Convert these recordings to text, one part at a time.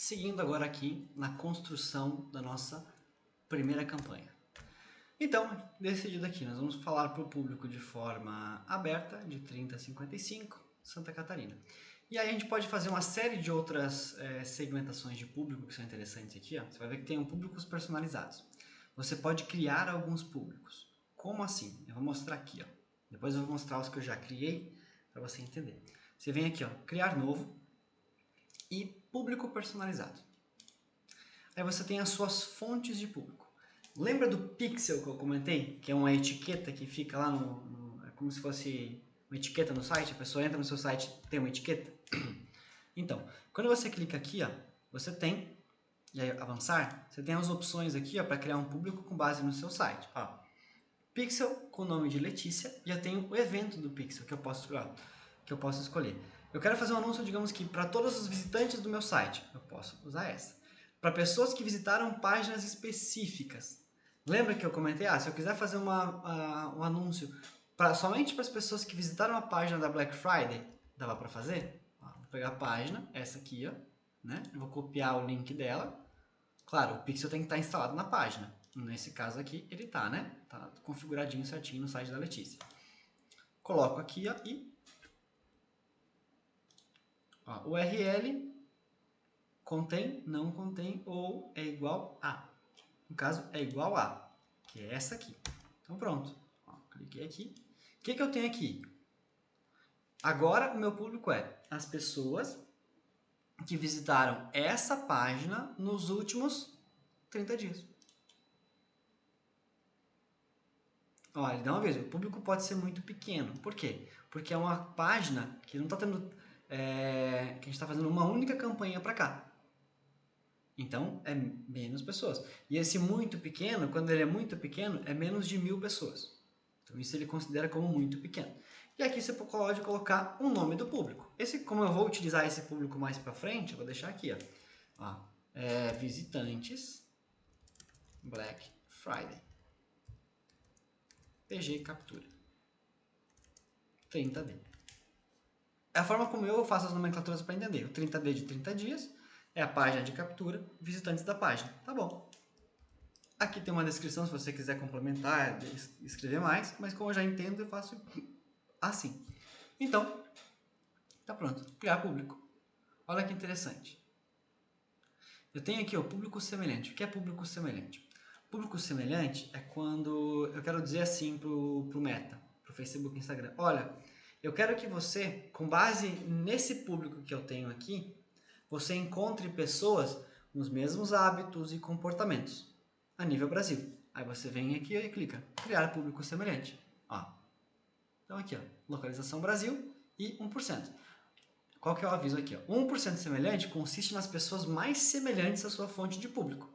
seguindo agora aqui na construção da nossa primeira campanha. Então, decidido aqui, nós vamos falar para o público de forma aberta, de 30 a 55, Santa Catarina. E aí a gente pode fazer uma série de outras segmentações de público que são interessantes aqui. Ó. Você vai ver que tem públicos personalizados. Você pode criar alguns públicos. Como assim? Eu vou mostrar aqui. Ó. Depois eu vou mostrar os que eu já criei para você entender. Você vem aqui, ó, criar novo e público personalizado. Aí você tem as suas fontes de público. Lembra do pixel que eu comentei? Que é uma etiqueta que fica lá é como se fosse uma etiqueta no site. A pessoa entra no seu site e tem uma etiqueta. Então, quando você clica aqui, ó, você tem, e aí avançar, você tem as opções aqui para criar um público com base no seu site. Ó, pixel com o nome de Letícia, e eu tenho o evento do pixel que eu posso escolher. Eu quero fazer um anúncio, digamos que para todos os visitantes do meu site, eu posso usar essa. Para pessoas que visitaram páginas específicas. Lembra que eu comentei, se eu quiser fazer um anúncio somente para as pessoas que visitaram a página da Black Friday, dava para fazer? Vou pegar a página, essa aqui, ó, né? Eu vou copiar o link dela. Claro, o pixel tem que estar instalado na página. Nesse caso aqui, ele tá, né? Tá configuradinho certinho no site da Letícia. Coloco aqui, ó, e URL contém, não contém ou é igual a. No caso, é igual a, que é essa aqui. Então pronto. Cliquei aqui. O que eu tenho aqui? Agora o meu público é as pessoas que visitaram essa página nos últimos 30 dias. Olha, dá uma vez, o público pode ser muito pequeno. Por quê? Porque é uma página que não está tendo... que a gente está fazendo uma única campanha para cá. Então, é menos pessoas. E esse muito pequeno, quando ele é muito pequeno, é menos de 1000 pessoas. Então, isso ele considera como muito pequeno. E aqui você pode colocar o nome do público. Como eu vou utilizar esse público mais para frente, eu vou deixar aqui, ó. Visitantes Black Friday. PG captura. 30D. É a forma como eu faço as nomenclaturas para entender. O 30D de 30 dias é a página de captura, visitantes da página. Tá bom. Aqui tem uma descrição se você quiser complementar, escrever mais, mas como eu já entendo, eu faço assim. Então, tá pronto. Criar público. Olha que interessante. Eu tenho aqui o público semelhante. O que é público semelhante? Público semelhante é quando eu quero dizer assim pro Meta, pro Facebook e Instagram. Olha, eu quero que você, com base nesse público que eu tenho aqui, você encontre pessoas com os mesmos hábitos e comportamentos a nível Brasil. Aí você vem aqui e clica, criar público semelhante. Ó. Então aqui, ó, localização Brasil e 1%. Qual que é o aviso aqui? Ó? 1% semelhante consiste nas pessoas mais semelhantes à sua fonte de público.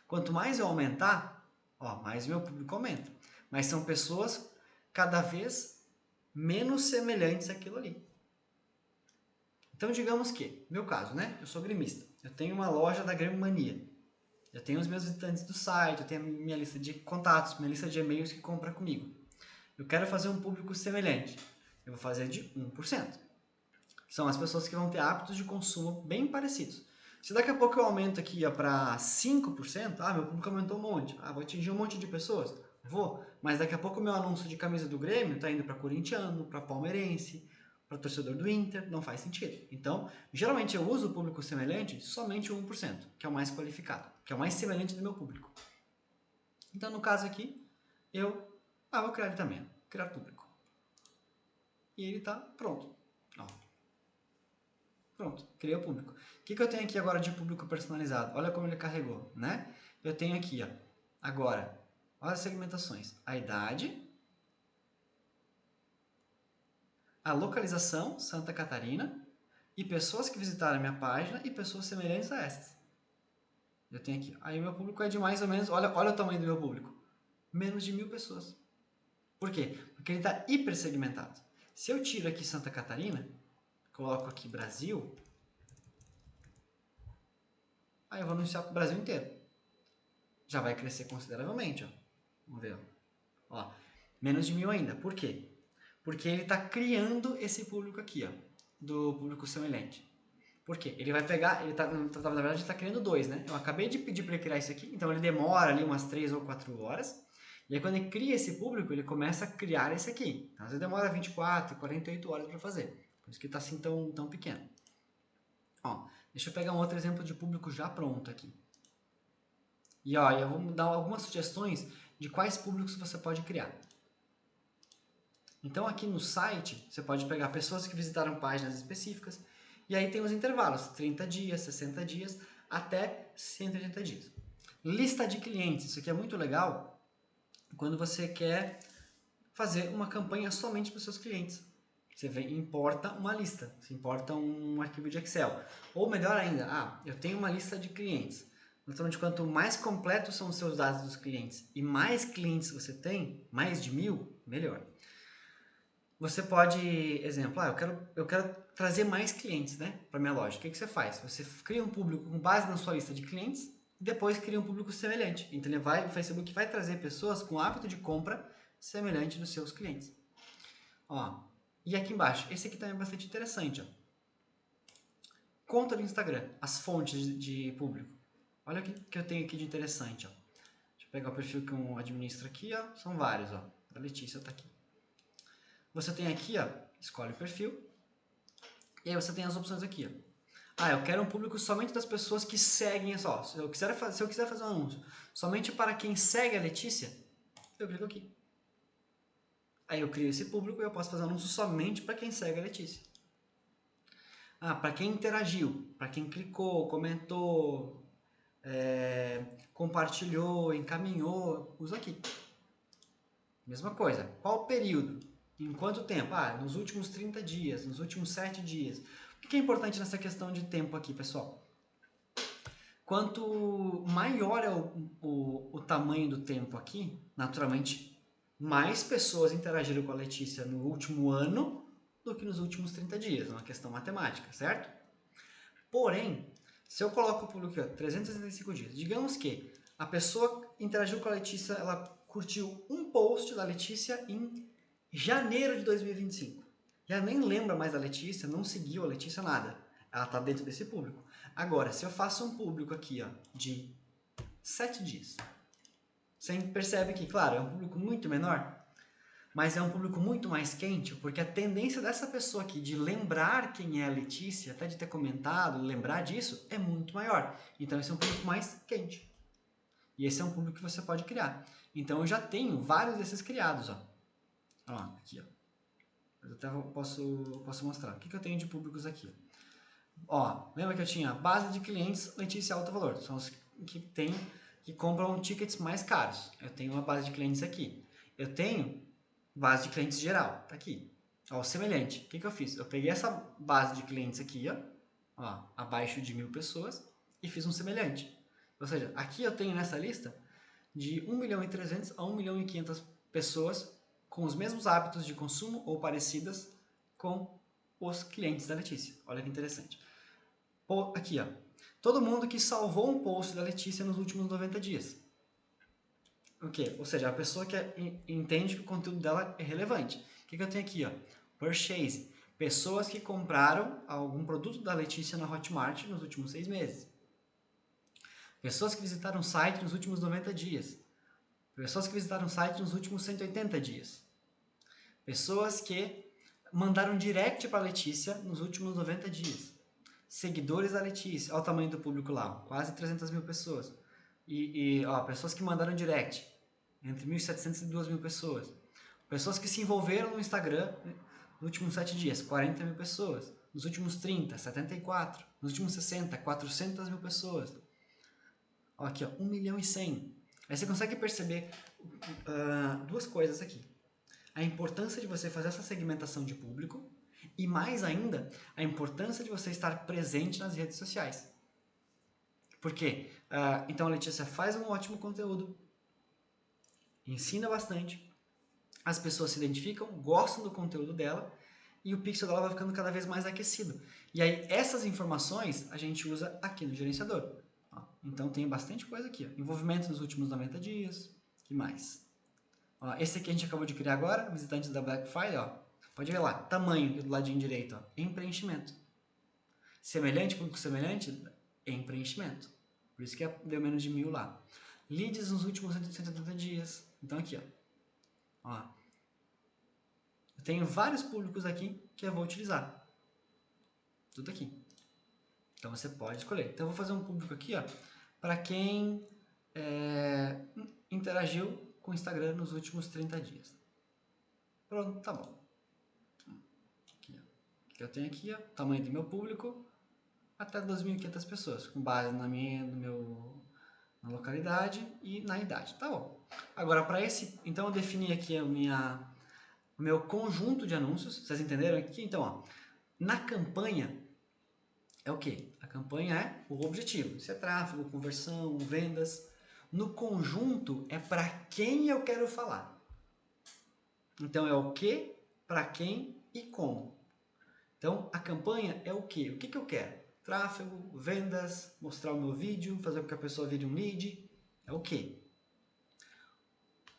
Quanto mais eu aumentar, mais meu público aumenta. Mas são pessoas cada vez menos semelhantes àquilo ali. Então, digamos que, meu caso, né? Eu sou grimista. Eu tenho uma loja da Gramania. Eu tenho os meus visitantes do site, eu tenho a minha lista de contatos, minha lista de e-mails que compra comigo. Eu quero fazer um público semelhante. Eu vou fazer de 1%. São as pessoas que vão ter hábitos de consumo bem parecidos. Se daqui a pouco eu aumento aqui para 5%, meu público aumentou um monte. Vou atingir um monte de pessoas? Vou. Mas daqui a pouco o meu anúncio de camisa do Grêmio está indo para corintiano, para palmeirense, para torcedor do Inter. Não faz sentido. Então, geralmente eu uso o público semelhante somente o 1%, que é o mais qualificado, que é o mais semelhante do meu público. Então, no caso aqui, eu vou criar ele também. Criar público. E ele está pronto. Pronto, criei o público. O que eu tenho aqui agora de público personalizado? Olha como ele carregou, né? Eu tenho aqui, agora, olha as segmentações. A idade, a localização, Santa Catarina, e pessoas que visitaram a minha página e pessoas semelhantes a essas. Eu tenho aqui. Aí meu público é de mais ou menos, olha o tamanho do meu público. Menos de 1000 pessoas. Por quê? Porque ele está hiper segmentado. Se eu tiro aqui Santa Catarina, coloco aqui Brasil, aí eu vou anunciar para o Brasil inteiro. Já vai crescer consideravelmente. Vamos ver. Menos de 1000 ainda. Por quê? Porque ele está criando esse público aqui, do público semelhante. Por quê? Ele vai pegar, na verdade ele está criando dois, né? Eu acabei de pedir para ele criar isso aqui, então ele demora ali umas 3 ou 4 horas. E aí quando ele cria esse público, ele começa a criar esse aqui. Às vezes demora 24, 48 horas para fazer. Por isso que está assim tão pequeno. Ó, deixa eu pegar um outro exemplo de público já pronto aqui. E ó, eu vou dar algumas sugestões de quais públicos você pode criar. Então aqui no site, você pode pegar pessoas que visitaram páginas específicas, e aí tem os intervalos, 30 dias, 60 dias, até 180 dias. Lista de clientes, isso aqui é muito legal quando você quer fazer uma campanha somente para os seus clientes. Você importa uma lista, você importa um arquivo de Excel. Ou melhor ainda, eu tenho uma lista de clientes. Naturalmente, quanto mais completos são os seus dados dos clientes e mais clientes você tem, mais de 1000, melhor. Você pode, exemplo, eu quero trazer mais clientes, né, para minha loja. O que você faz? Você cria um público com base na sua lista de clientes e depois cria um público semelhante. Então o Facebook vai trazer pessoas com hábito de compra semelhante dos seus clientes. Ó, e aqui embaixo, esse aqui também é bastante interessante. Ó. Conta do Instagram, as fontes de público. Olha o que eu tenho aqui de interessante. Ó. Deixa eu pegar o perfil que eu administro aqui. Ó. São vários. Ó. A Letícia está aqui. Você tem aqui, ó, escolhe o perfil. E aí você tem as opções aqui. Ó. Eu quero um público somente das pessoas que seguem só. Se eu quiser fazer um anúncio somente para quem segue a Letícia, eu clico aqui. Aí eu crio esse público e eu posso fazer um anúncio somente para quem segue a Letícia. Para quem interagiu, para quem clicou, comentou, compartilhou, encaminhou, usa aqui. Mesma coisa. Qual o período? Em quanto tempo? Nos últimos 30 dias, nos últimos 7 dias. O que é importante nessa questão de tempo aqui, pessoal? Quanto maior é o tamanho do tempo aqui, naturalmente, mais pessoas interagiram com a Letícia no último ano do que nos últimos 30 dias. É uma questão matemática, certo? Porém, se eu coloco o público aqui, 365 dias, digamos que a pessoa interagiu com a Letícia, ela curtiu um post da Letícia em janeiro de 2025. Já nem lembra mais da Letícia, não seguiu a Letícia, nada. Ela está dentro desse público. Agora, se eu faço um público aqui, ó, de 7 dias, você percebe que, claro, é um público muito menor, mas é um público muito mais quente, porque a tendência dessa pessoa aqui de lembrar quem é a Letícia, até de ter comentado, lembrar disso, é muito maior. Então esse é um público mais quente. E esse é um público que você pode criar. Então eu já tenho vários desses criados, ó. Ó, aqui, ó. Eu até posso mostrar. O que eu tenho de públicos aqui? Ó, lembra que eu tinha base de clientes Letícia Alto Valor? São os que compram tickets mais caros. Eu tenho uma base de clientes aqui. Eu tenho base de clientes geral, tá aqui. Ó, semelhante. O que eu fiz? Eu peguei essa base de clientes aqui, ó, abaixo de 1000 pessoas, e fiz um semelhante. Ou seja, aqui eu tenho nessa lista de 1.300.000 a 1.500.000 pessoas com os mesmos hábitos de consumo ou parecidas com os clientes da Letícia. Olha que interessante. Aqui, ó. Todo mundo que salvou um post da Letícia nos últimos 90 dias. O quê? Ou seja, a pessoa que entende que o conteúdo dela é relevante. O que eu tenho aqui? Ó? Purchase. Pessoas que compraram algum produto da Letícia na Hotmart nos últimos 6 meses. Pessoas que visitaram o site nos últimos 90 dias. Pessoas que visitaram o site nos últimos 180 dias. Pessoas que mandaram direct para a Letícia nos últimos 90 dias. Seguidores da Letícia. Olha o tamanho do público lá. Quase 300.000 pessoas. Ó, pessoas que mandaram direct. Entre 1.700 e 2.000 pessoas. Pessoas que se envolveram no Instagram nos últimos 7 dias. 40.000 pessoas. Nos últimos 30, 74. Nos últimos 60, 400.000 pessoas. Ó, aqui, ó, 1.100.000. Aí você consegue perceber duas coisas aqui. A importância de você fazer essa segmentação de público e, mais ainda, a importância de você estar presente nas redes sociais. Por quê? Então a Letícia faz um ótimo conteúdo, ensina bastante, as pessoas se identificam, gostam do conteúdo dela e o pixel dela vai ficando cada vez mais aquecido. E aí essas informações a gente usa aqui no gerenciador. Então tem bastante coisa aqui. Ó. Envolvimento nos últimos 90 dias. Que mais? Ó, esse aqui a gente acabou de criar agora, visitantes da Black Friday. Ó. Pode ver lá, tamanho do ladinho direito, ó, em preenchimento. Semelhante, público semelhante, em preenchimento. Por isso que deu menos de 1000 lá. Leads nos últimos 180 dias. Então aqui, ó. Eu tenho vários públicos aqui que eu vou utilizar. Tudo aqui. Então você pode escolher. Então eu vou fazer um público aqui, ó, para quem interagiu com o Instagram nos últimos 30 dias. Pronto, tá bom. Aqui, ó. O que eu tenho aqui, ó, tamanho do meu público, até 2.500 pessoas, com base na na localidade e na idade. Tá bom. Agora, para então eu defini aqui o meu conjunto de anúncios. Vocês entenderam aqui? Então, ó, na campanha é o quê? A campanha é o objetivo. Isso é tráfego, conversão, vendas. No conjunto é para quem eu quero falar. Então é o que, para quem e como. Então a campanha é o que? O que eu quero? Tráfego, vendas, mostrar o meu vídeo, fazer com que a pessoa vire um lead. É o que?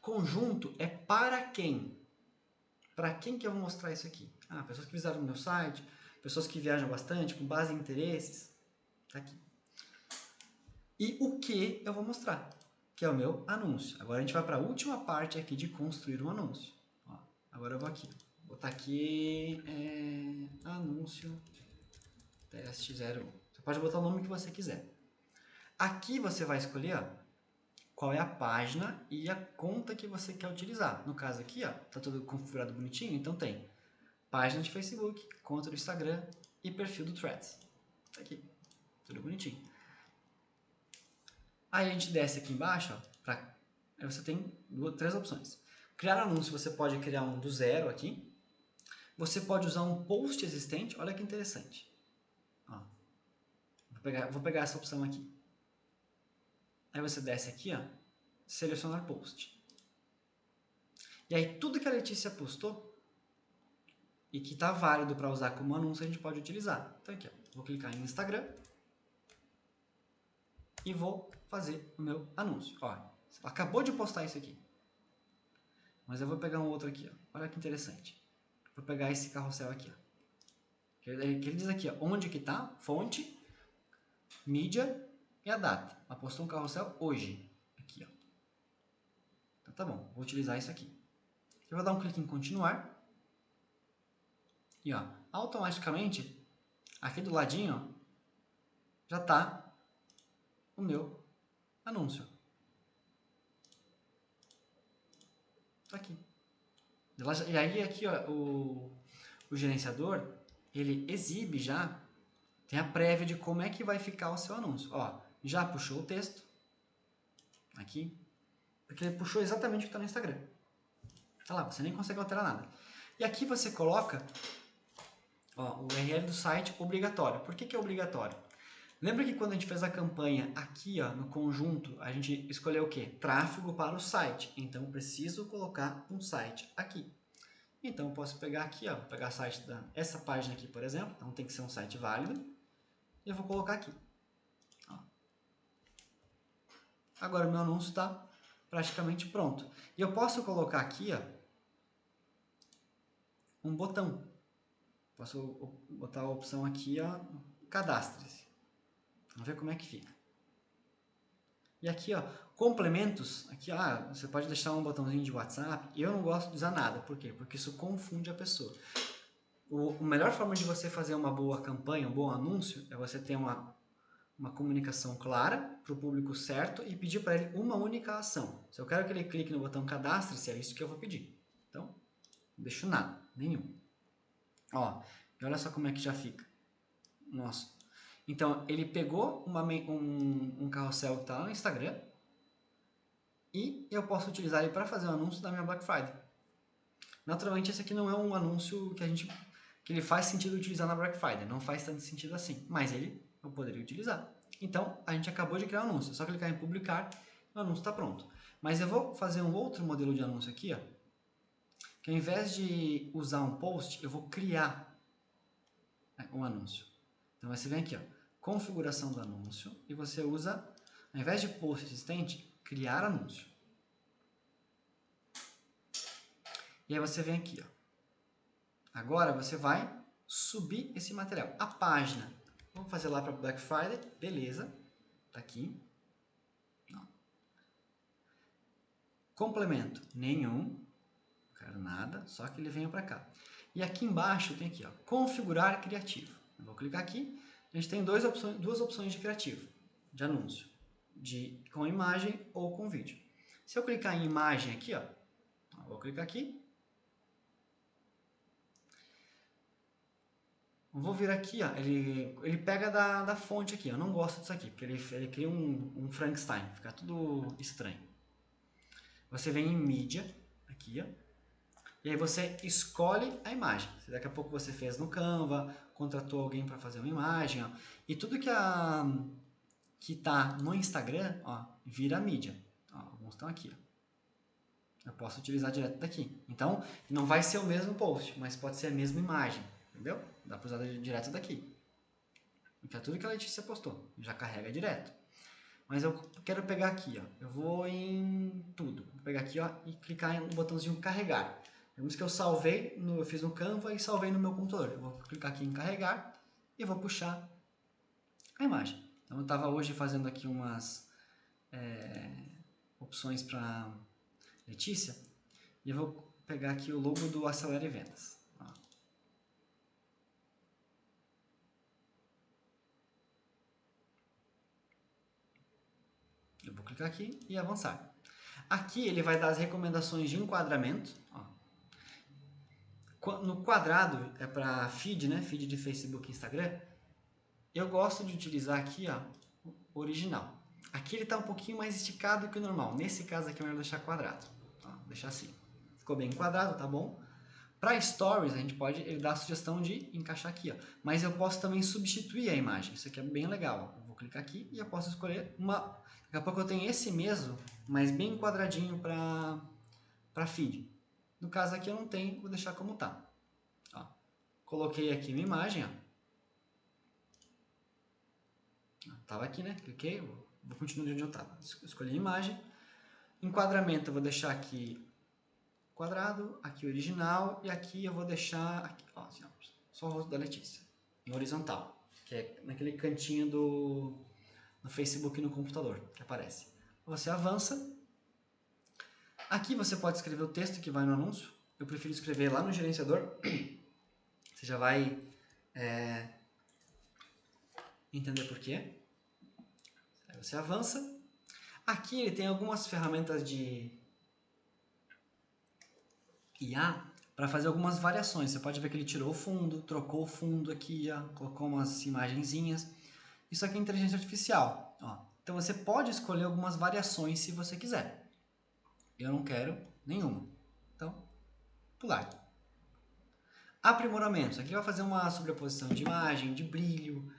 Conjunto é para quem? Para quem que eu vou mostrar isso aqui? Ah, pessoas que visitaram o meu site, pessoas que viajam bastante, com base em interesses. Tá aqui. E o que eu vou mostrar? Que é o meu anúncio. Agora a gente vai para a última parte aqui de construir um anúncio. Ó, agora eu vou aqui. Vou botar aqui anúncio teste 01. Você pode botar o nome que você quiser. Aqui você vai escolher, ó, qual é a página e a conta que você quer utilizar. No caso aqui, ó, tá tudo configurado bonitinho, então tem página de Facebook, conta do Instagram e perfil do Threads. Tá aqui, tudo bonitinho. Aí a gente desce aqui embaixo, ó, aí você tem três opções. Criar anúncio, você pode criar um do zero aqui. Você pode usar um post existente, olha que interessante. Ó, vou pegar essa opção aqui. Aí você desce aqui, ó, selecionar post. E aí tudo que a Letícia postou e que está válido para usar como anúncio, a gente pode utilizar. Então aqui, ó, vou clicar em Instagram e vou fazer o meu anúncio. Ó, acabou de postar isso aqui. Mas eu vou pegar um outro aqui, ó. Olha que interessante. Vou pegar esse carrossel aqui, ó. Que ele diz aqui, ó, onde que tá, fonte, mídia e a data. Ela postou um carrossel hoje. Aqui, ó. Então tá bom, vou utilizar isso aqui. Eu vou dar um clique em continuar. E ó, automaticamente, aqui do ladinho, ó, já tá o meu anúncio. Tá aqui. E aí aqui, ó, o gerenciador, ele exibe já, tem a prévia de como é que vai ficar o seu anúncio. Ó, já puxou o texto, aqui, porque ele puxou exatamente o que está no Instagram. Tá lá, você nem consegue alterar nada. E aqui você coloca, ó, o URL do site obrigatório. Por que é obrigatório? Lembra que quando a gente fez a campanha aqui, ó, no conjunto, a gente escolheu o quê? Tráfego para o site. Então, eu preciso colocar um site aqui. Então, eu posso pegar aqui, ó, vou pegar o site essa página aqui, por exemplo. Então, tem que ser um site válido. E eu vou colocar aqui. Ó. Agora, o meu anúncio está praticamente pronto. E eu posso colocar aqui, ó, um botão. Posso botar a opção aqui, ó, cadastre-se. Vamos ver como é que fica. E aqui, ó, complementos, aqui, você pode deixar um botãozinho de WhatsApp. Eu não gosto de usar nada, por quê? Porque isso confunde a pessoa. A melhor forma de você fazer uma boa campanha, um bom anúncio, é você ter uma comunicação clara para o público certo e pedir para ele uma única ação. Se eu quero que ele clique no botão cadastre-se, é isso que eu vou pedir. Então, não deixo nada, nenhum. Ó, e olha só como é que já fica. Nossa. Então, ele pegou um carrossel que está lá no Instagram e eu posso utilizar ele para fazer um anúncio da minha Black Friday. Naturalmente, esse aqui não é um anúncio que ele faz sentido utilizar na Black Friday. Não faz tanto sentido assim, mas eu poderia utilizar. Então, a gente acabou de criar um anúncio. É só clicar em publicar e o anúncio está pronto. Mas eu vou fazer um outro modelo de anúncio aqui, ó, que ao invés de usar um post, eu vou criar um anúncio. Então, você vem aqui, ó, configuração do anúncio, e você usa, ao invés de post existente, criar anúncio. E aí você vem aqui, ó. Agora você vai subir esse material. A página Vamos fazer lá para Black Friday. Beleza. Tá aqui. Não. Complemento. Nenhum. Não quero nada. Só que ele venha para cá. E aqui embaixo tem aqui, ó, configurar criativo. Eu vou clicar aqui. A gente tem duas opções de criativo. De anúncio. Com imagem ou com vídeo. Se eu clicar em imagem aqui, ó. Vou clicar aqui. Vou vir aqui, ó, ele pega da fonte aqui. Eu não gosto disso aqui, porque ele cria um Frankenstein, fica tudo estranho. Você vem em mídia, aqui, ó, e aí você escolhe a imagem. Daqui a pouco você fez no Canva, contratou alguém para fazer uma imagem, ó, e tudo que tá no Instagram, ó, vira mídia. Ó, alguns estão aqui, ó. Eu posso utilizar direto daqui. Então, não vai ser o mesmo post, mas pode ser a mesma imagem. Entendeu? Dá para usar direto daqui. Porque é tudo que a Letícia postou. Já carrega direto. Mas eu quero pegar aqui, ó. Eu vou em tudo. Vou pegar aqui, ó, e clicar no botãozinho carregar. Vemos que eu salvei, eu fiz no Canva e salvei no meu computador. Eu vou clicar aqui em carregar e vou puxar a imagem. Então eu estava hoje fazendo aqui umas opções para Letícia. E eu vou pegar aqui o logo do Acelere Vendas. Eu vou clicar aqui e avançar. Aqui ele vai dar as recomendações de enquadramento. Ó. No quadrado é para feed, né? Feed de Facebook e Instagram. Eu gosto de utilizar aqui, ó, o original. Aqui ele está um pouquinho mais esticado que o normal. Nesse caso aqui eu vou deixar quadrado. Ó, deixar assim. Ficou bem quadrado, tá bom? Para Stories, ele dá a sugestão de encaixar aqui, ó. Mas eu posso também substituir a imagem. Isso aqui é bem legal. Eu vou clicar aqui e eu posso escolher uma. Daqui a pouco eu tenho esse mesmo, mas bem quadradinho para feed. No caso aqui eu não tenho, vou deixar como tá. Ó. Coloquei aqui uma imagem, ó. Tava aqui, né? Cliquei, vou continuar de onde eu estava. Escolhi a imagem. Enquadramento eu vou deixar aqui quadrado, aqui original, e aqui eu vou deixar aqui, ó, assim, ó, só o rosto da Letícia, em horizontal, que é naquele cantinho no Facebook e no computador que aparece. Você avança. Aqui você pode escrever o texto que vai no anúncio. Eu prefiro escrever lá no gerenciador. Você já vai entender por quê. Aí você avança. Aqui ele tem algumas ferramentas de IA para fazer algumas variações. Você pode ver que ele tirou o fundo, trocou o fundo aqui, ó, colocou umas imagenzinhas. Isso aqui é inteligência artificial. Ó. Então você pode escolher algumas variações se você quiser. Eu não quero nenhuma. Então, pular. Aprimoramentos. Aqui vai fazer uma sobreposição de imagem, de brilho,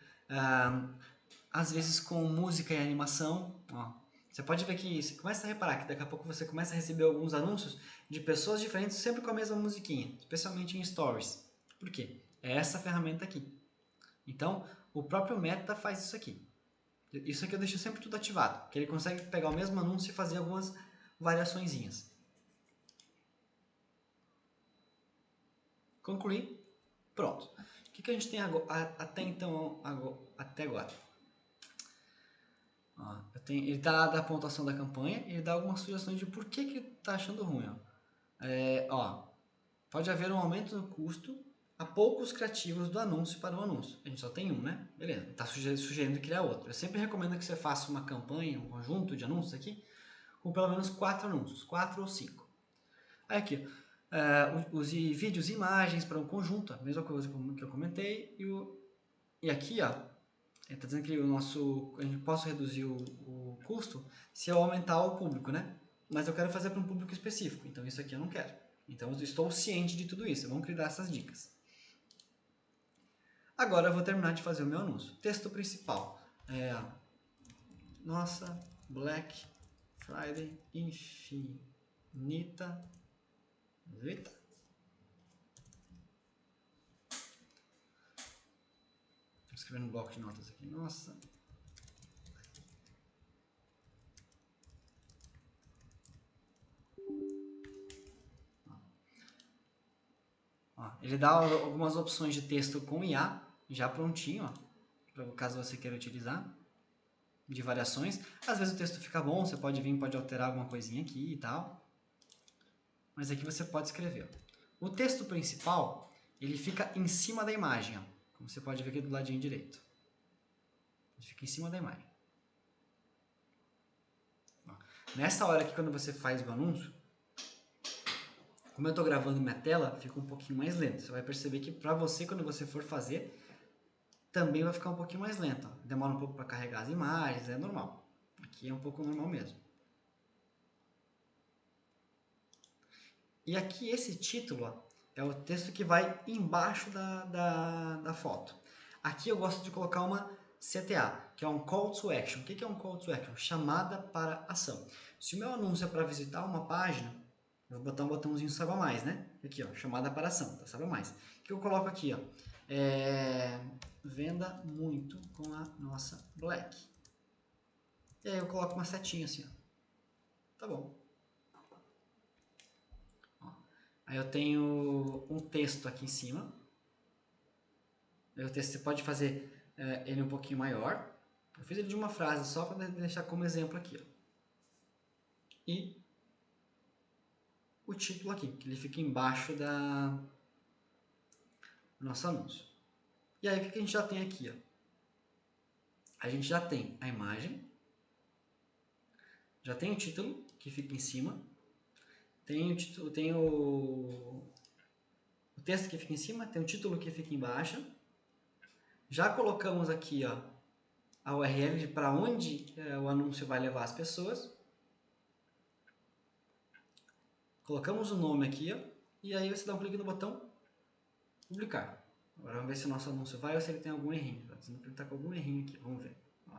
às vezes com música e animação. Ó. Você pode ver que você começa a reparar que daqui a pouco você começa a receber alguns anúncios de pessoas diferentes sempre com a mesma musiquinha, especialmente em Stories. Por quê? É essa ferramenta aqui. Então, o próprio Meta faz isso aqui. Isso aqui eu deixo sempre tudo ativado, que ele consegue pegar o mesmo anúncio e fazer algumas variaçõezinhas. Concluir. Pronto. O que a gente tem até agora? Ó, ele dá a pontuação da campanha e ele dá algumas sugestões de por que ele está achando ruim. Ó. Pode haver um aumento no custo a poucos criativos do anúncio para o anúncio. A gente só tem um, né? Beleza. Está sugerindo criar outro. Eu sempre recomendo que você faça uma campanha, um conjunto de anúncios aqui, com pelo menos 4 anúncios, 4 ou 5. Aí aqui, use vídeos e imagens para um conjunto, a mesma coisa que eu comentei. E aqui, ó, ele está dizendo que a gente possa reduzir o custo se eu aumentar o público, né? Mas eu quero fazer para um público específico, então isso aqui eu não quero. Então eu estou ciente de tudo isso, vamos criar essas dicas. Agora eu vou terminar de fazer o meu anúncio. Texto principal. Nossa, Black Friday infinita. Eita. Vou escrever no bloco de notas aqui. Nossa. Ó, ele dá algumas opções de texto com IA, já prontinho, ó, caso você queira utilizar, de variações. Às vezes o texto fica bom, você pode vir, pode alterar alguma coisinha aqui e tal. Mas aqui você pode escrever. Ó. O texto principal, ele fica em cima da imagem, ó, como você pode ver aqui do ladinho direito. Ele fica em cima da imagem. Ó. Nessa hora aqui, quando você faz o anúncio, como eu estou gravando minha tela, fica um pouquinho mais lento. Você vai perceber que para você, quando você for fazer, também vai ficar um pouquinho mais lento. Ó. Demora um pouco para carregar as imagens, é normal. Aqui é um pouco normal mesmo. E aqui esse título, ó, é o texto que vai embaixo da foto. Aqui eu gosto de colocar uma CTA, que é um Call to Action. O que é um Call to Action? Chamada para ação. Se o meu anúncio é para visitar uma página, eu vou botar um botãozinho Saiba Mais, né? Aqui, ó, chamada para ação, tá? Saiba Mais. O que eu coloco aqui, ó? Venda muito com a nossa Black. E aí eu coloco uma setinha assim, ó. Tá bom. Aí eu tenho um texto aqui em cima. O texto você pode fazer ele um pouquinho maior. Eu fiz ele de uma frase só para deixar como exemplo aqui. Ó. E o título aqui, que ele fica embaixo do nosso anúncio. E aí o que a gente já tem aqui? Ó? A gente já tem a imagem, já tem o título que fica em cima, tem o título, tem o texto que fica em cima, tem o título que fica embaixo. Já colocamos aqui, ó, a URL para onde o anúncio vai levar as pessoas. Colocamos o nome aqui, ó, e aí você dá um clique no botão publicar. Agora vamos ver se o nosso anúncio vai ou se ele tem algum errinho. Está dizendo que ele está com algum errinho aqui, vamos ver. Ó.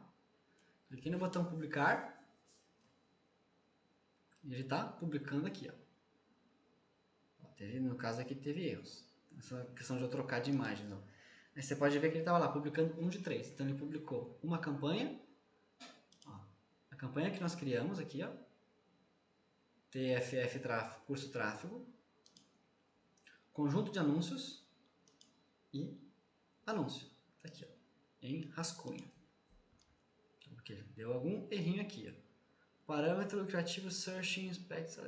Cliquei no botão publicar e ele está publicando aqui. Ó. No caso aqui teve erros. Essa questão de eu trocar de imagens. Ó. Aí você pode ver que ele estava lá publicando 1 de 3. Então ele publicou uma campanha, ó, a campanha que nós criamos aqui, ó, TFF tráfego, curso tráfego, conjunto de anúncios e anúncio. Tá aqui, ó, em rascunho. Porque deu algum errinho aqui, ó. Parâmetro lucrativo Searching Specs.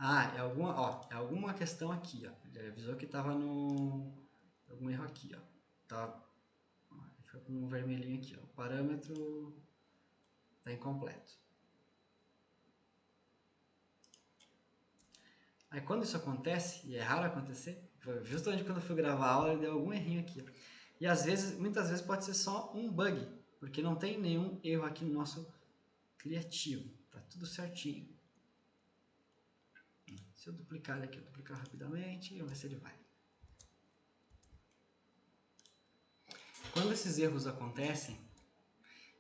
Ah, é alguma questão aqui, ó. Ele avisou que tava no algum erro aqui, ó. Tá, ficou com um vermelhinho aqui, ó. O parâmetro tá incompleto. Aí quando isso acontece, e é raro acontecer, foi justamente quando eu fui gravar a aula, ele deu algum errinho aqui. E às vezes, muitas vezes pode ser só um bug, porque não tem nenhum erro aqui no nosso criativo. Tá tudo certinho. Se eu duplicar aqui, eu duplicar rapidamente e vamos ver se ele vai. Quando esses erros acontecem,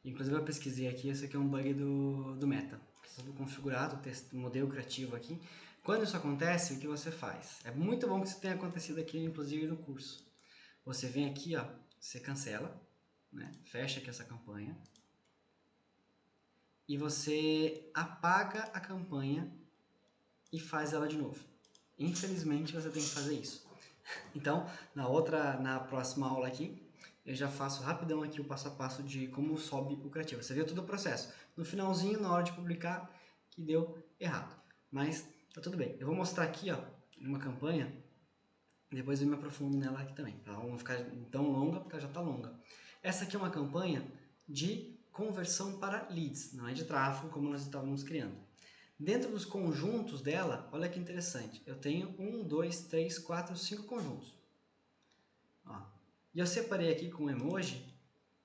inclusive eu pesquisei aqui, esse aqui é um bug do Meta. Preciso configurar o modelo criativo aqui. Quando isso acontece, o que você faz? É muito bom que isso tenha acontecido aqui, inclusive no curso. Você vem aqui, ó, você cancela, né? Fecha aqui essa campanha. E você apaga a campanha e faz ela de novo. Infelizmente, você tem que fazer isso. Então, na próxima aula aqui, eu já faço rapidão aqui o passo a passo de como sobe o criativo. Você viu todo o processo. No finalzinho, na hora de publicar, que deu errado. Mas tá tudo bem. Eu vou mostrar aqui, ó, uma campanha. Depois eu me aprofundo nela aqui também. Para ela não ficar tão longa, porque ela já está longa. Essa aqui é uma campanha de conversão para leads, não é de tráfego como nós estávamos criando. Dentro dos conjuntos dela, olha que interessante, eu tenho 1, 2, 3, 4, 5 conjuntos. Ó. E eu separei aqui com emoji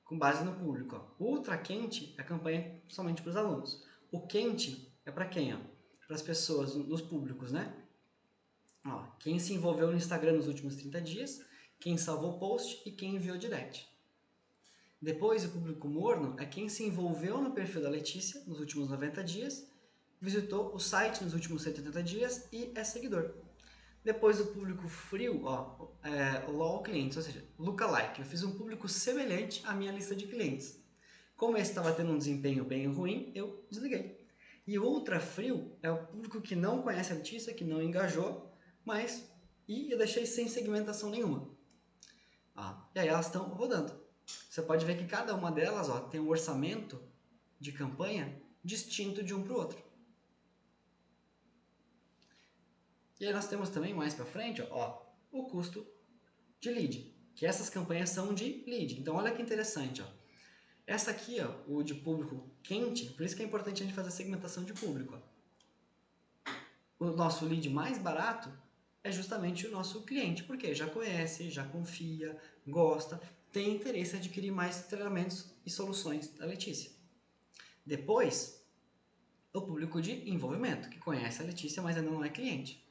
com base no público. Ó. O ultra quente é a campanha somente para os alunos. O quente é para quem? Para as pessoas, nos públicos, né? Ó, quem se envolveu no Instagram nos últimos 30 dias, quem salvou post e quem enviou direct. Depois, o público morno é quem se envolveu no perfil da Letícia nos últimos 90 dias, visitou o site nos últimos 180 dias e é seguidor. Depois, o público frio, ó, LOL clientes, ou seja, lookalike. Eu fiz um público semelhante à minha lista de clientes. Como esse estava tendo um desempenho bem ruim, eu desliguei. E o ultra frio é o público que não conhece a Letícia, que não engajou, e eu deixei sem segmentação nenhuma. Ó, e aí elas estão rodando. Você pode ver que cada uma delas, ó, tem um orçamento de campanha distinto de um para o outro. E aí nós temos também mais para frente, ó, o custo de lead, que essas campanhas são de lead. Então olha que interessante, ó. Essa aqui, ó, o de público quente, por isso que é importante a gente fazer a segmentação de público. Ó. O nosso lead mais barato é justamente o nosso cliente, porque já conhece, já confia, gosta, tem interesse em adquirir mais treinamentos e soluções da Letícia. Depois, o público de envolvimento, que conhece a Letícia, mas ainda não é cliente.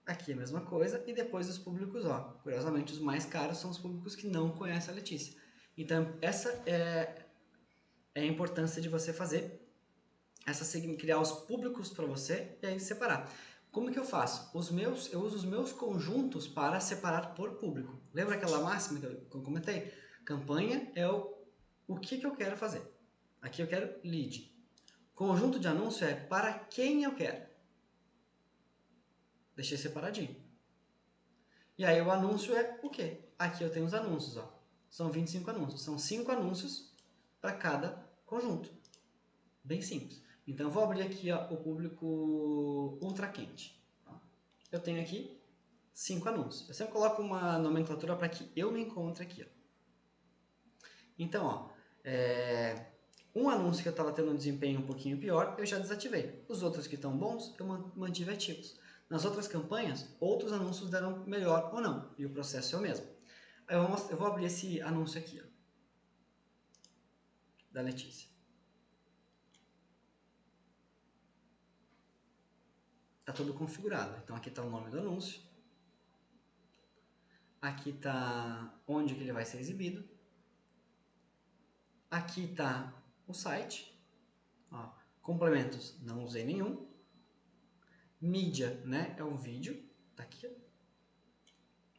Aqui é a mesma coisa, e depois os públicos, ó, curiosamente os mais caros são os públicos que não conhecem a Letícia. Então, essa é a importância de você fazer, criar os públicos para você e aí separar. Como que eu faço? Eu uso os meus conjuntos para separar por público. Lembra aquela máxima que eu comentei? Campanha é o que eu quero fazer. Aqui eu quero lead. Conjunto de anúncio é para quem eu quero. Deixei separadinho. E aí o anúncio é o quê? Aqui eu tenho os anúncios, ó. São 25 anúncios. São 5 anúncios para cada conjunto. Bem simples. Então eu vou abrir aqui, ó, o público ultra quente. Eu tenho aqui 5 anúncios. Eu sempre coloco uma nomenclatura para que eu me encontre aqui, ó. Então, ó, um anúncio que eu estava tendo um desempenho um pouquinho pior, eu já desativei. Os outros que estão bons, eu mantive ativos. Nas outras campanhas, outros anúncios deram melhor ou não, e o processo é o mesmo. Aí eu vou abrir esse anúncio aqui, ó, da Letícia. Está tudo configurado. Então aqui está o nome do anúncio. Aqui está onde que ele vai ser exibido. Aqui está o site. Ó, complementos, não usei nenhum. Mídia, né, é um vídeo. Tá aqui, ó.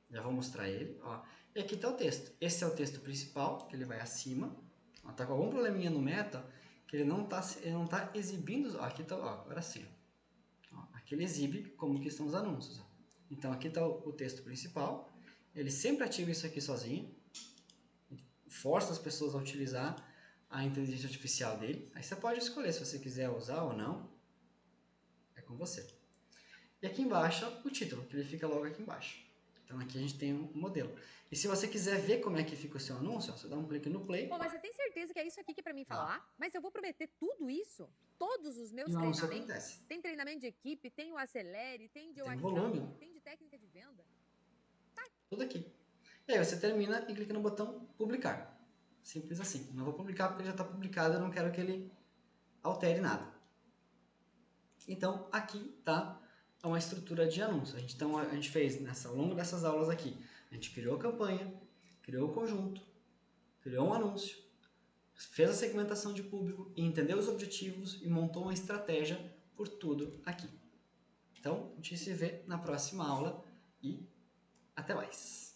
Já vou mostrar ele. Ó. E aqui está o texto. Esse é o texto principal, que ele vai acima. Ó, tá com algum probleminha no meta, que ele não tá exibindo. Ó, aqui está, agora sim. Ó, aqui ele exibe como que estão os anúncios. Ó. Então aqui está o texto principal. Ele sempre ativa isso aqui sozinho. Força as pessoas a utilizar a inteligência artificial dele. Aí você pode escolher se você quiser usar ou não. É com você. E aqui embaixo o título, que ele fica logo aqui embaixo. Então aqui a gente tem um modelo. E se você quiser ver como é que fica o seu anúncio, ó, você dá um clique no play. Pô, mas você tem certeza que é isso aqui que é pra mim falar? Mas eu vou prometer tudo isso? Todos os meus E o anúncio treinamentos? acontece. Tem treinamento de equipe, tem o Acelere, tem de Tem WhatsApp, volume. tem de técnica de venda. Tudo aqui. E aí você termina e clica no botão publicar. Simples assim. Não vou publicar porque já está publicado, eu não quero que ele altere nada. Então aqui está uma estrutura de anúncio. Então a gente fez ao longo dessas aulas aqui, a gente criou a campanha, criou o conjunto, criou um anúncio, fez a segmentação de público, entendeu os objetivos e montou uma estratégia por tudo aqui. Então a gente se vê na próxima aula e até mais.